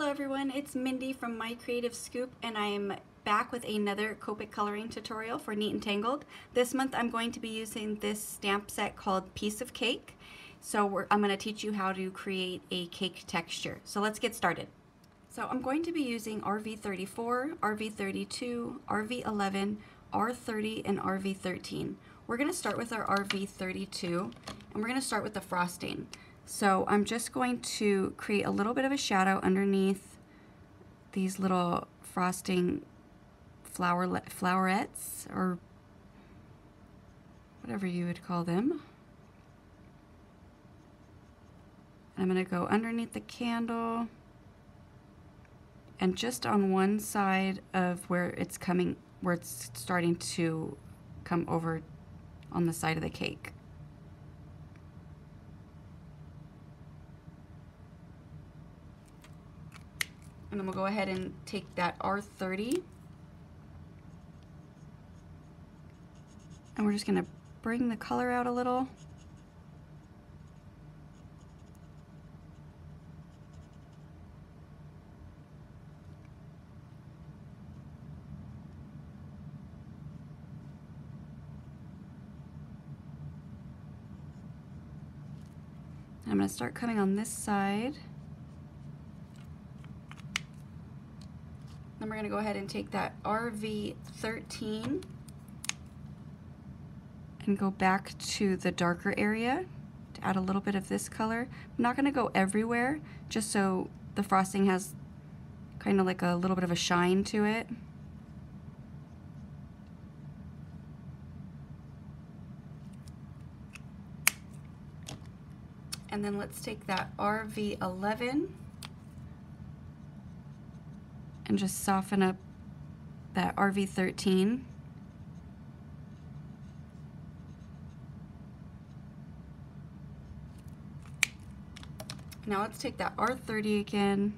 Hello everyone, it's Mindy from My Creative Scoop, and I'm back with another Copic coloring tutorial for Neat and Tangled. This month I'm going to be using this stamp set called Piece of Cake. So I'm going to teach you how to create a cake texture. So let's get started. So I'm going to be using RV34, RV32, RV11, R30, and RV13. We're going to start with our RV32, and we're going to start with the frosting. So I'm just going to create a little bit of a shadow underneath these little frosting flowerets, or whatever you would call them. I'm going to go underneath the candle and just on one side of where it's starting to come over on the side of the cake. And then we'll go ahead and take that R30, and we're just going to bring the color out a little. I'm going to start coming on this side. Then we're going to go ahead and take that RV13 and go back to the darker area to add a little bit of this color. I'm not going to go everywhere, just so the frosting has kind of like a little bit of a shine to it. And then let's take that RV11 and just soften up that RV13. Now let's take that R30 again,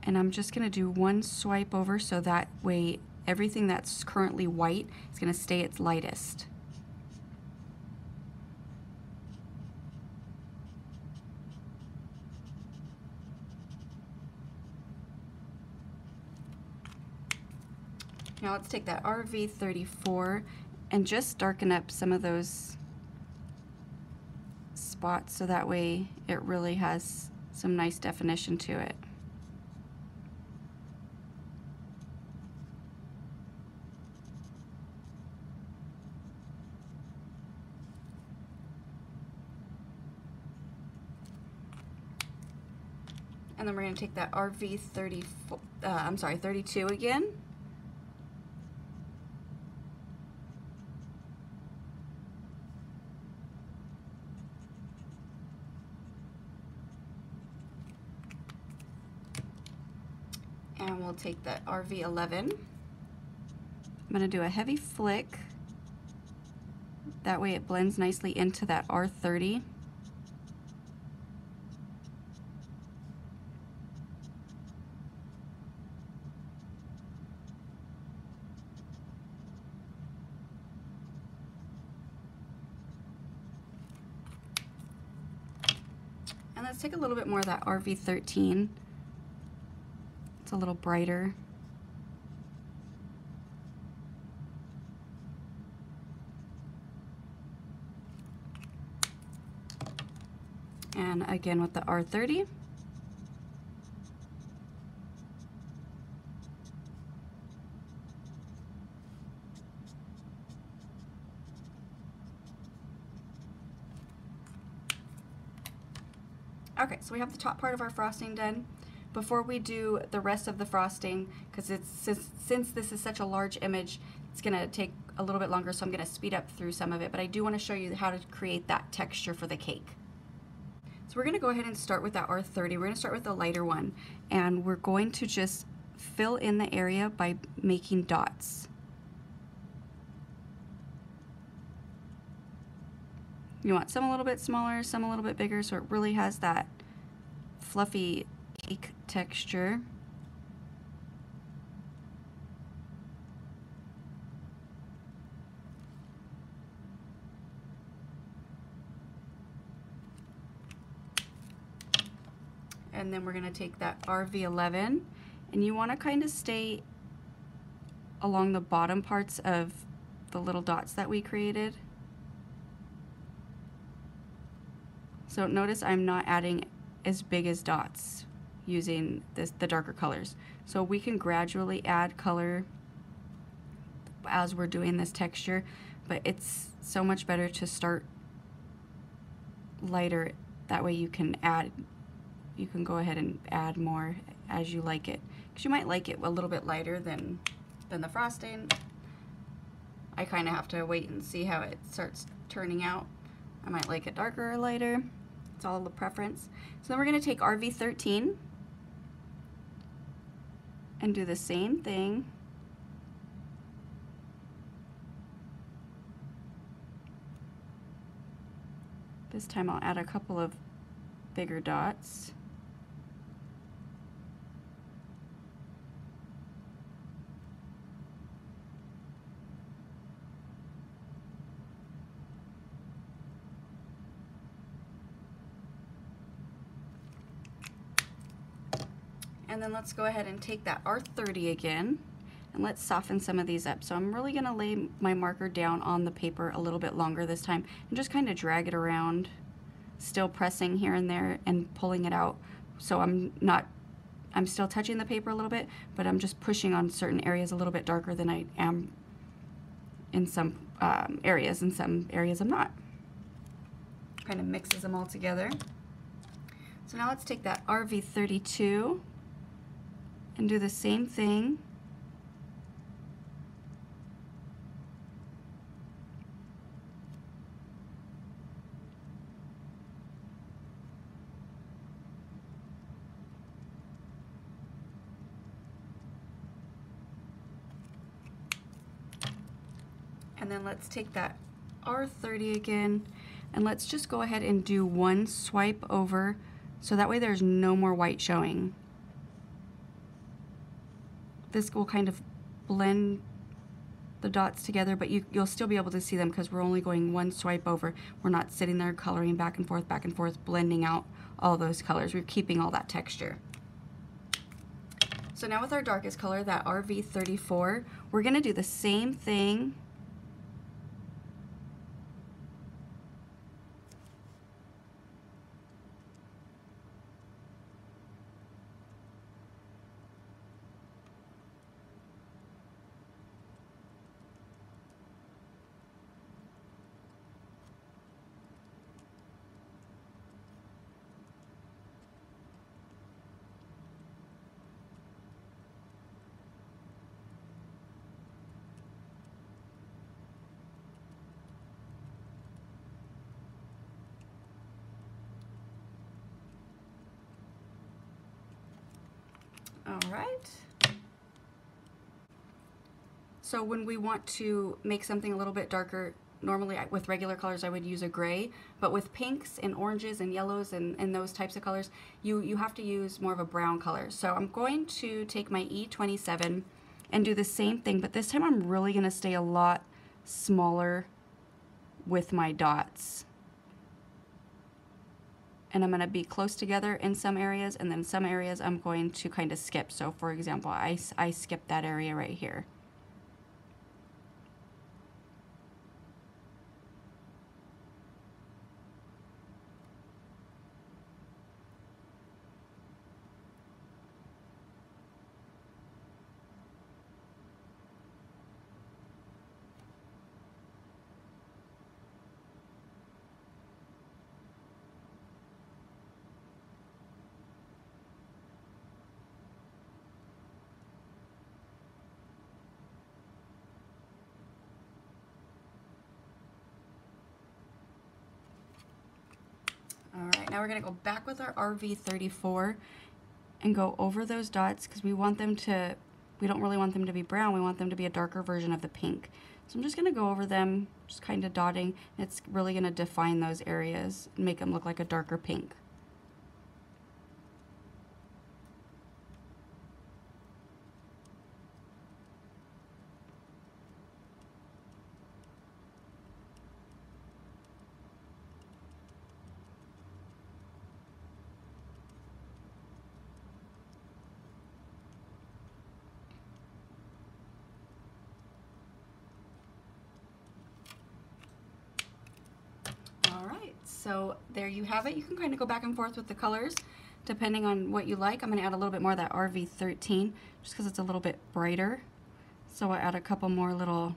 and I'm just going to do one swipe over so that way everything that's currently white is going to stay its lightest. Now let's take that RV34 and just darken up some of those spots so that way it really has some nice definition to it. And then we're going to take that RV32 again. And we'll take that RV11. I'm going to do a heavy flick. That way it blends nicely into that R30. And let's take a little bit more of that RV13. It's a little brighter. And again with the R30. Okay, so we have the top part of our frosting done. Before we do the rest of the frosting, because since this is such a large image, it's going to take a little bit longer, so I'm going to speed up through some of it, but I do want to show you how to create that texture for the cake. So we're going to go ahead and start with that R30. We're going to start with the lighter one, and we're going to just fill in the area by making dots. You want some a little bit smaller, some a little bit bigger, so it really has that fluffy cake texture. And then we're going to take that RV11, and you want to kind of stay along the bottom parts of the little dots that we created. So notice I'm not adding as big as dots using the darker colors. So we can gradually add color as we're doing this texture, but it's so much better to start lighter. That way you can go ahead and add more as you like it, because you might like it a little bit lighter than the frosting. I kind of have to wait and see how it starts turning out. I might like it darker or lighter. It's all the preference. So then we're going to take RV13 and do the same thing. This time I'll add a couple of bigger dots. And then let's go ahead and take that R30 again, and let's soften some of these up. So I'm really going to lay my marker down on the paper a little bit longer this time and just kind of drag it around, still pressing here and there and pulling it out. So I'm still touching the paper a little bit, but I'm just pushing on certain areas a little bit darker than I am in some areas. In some areas I'm not. Kind of mixes them all together. So now let's take that RV32 and do the same thing. And then let's take that R30 again, and let's just go ahead and do one swipe over, so that way there's no more white showing. This will kind of blend the dots together, but you'll still be able to see them because we're only going one swipe over. We're not sitting there coloring back and forth, blending out all those colors. We're keeping all that texture. So now with our darkest color, that RV34, we're going to do the same thing. All right. So when we want to make something a little bit darker, normally with regular colors I would use a gray, but with pinks and oranges and yellows and those types of colors, you have to use more of a brown color. So I'm going to take my E27 and do the same thing, but this time I'm really going to stay a lot smaller with my dots. And I'm going to be close together in some areas, and then some areas I'm going to kind of skip. So for example, I skipped that area right here. All right, now we're going to go back with our RV34 and go over those dots because we don't really want them to be brown, we want them to be a darker version of the pink. So I'm just going to go over them, just kind of dotting. It's really going to define those areas and make them look like a darker pink. so there you have it. You can kind of go back and forth with the colors depending on what you like. I'm going to add a little bit more of that RV13 just because it's a little bit brighter. So I'll add a couple more little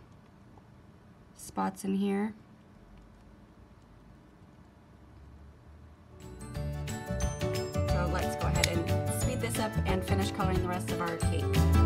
spots in here. So let's go ahead and speed this up and finish coloring the rest of our cake.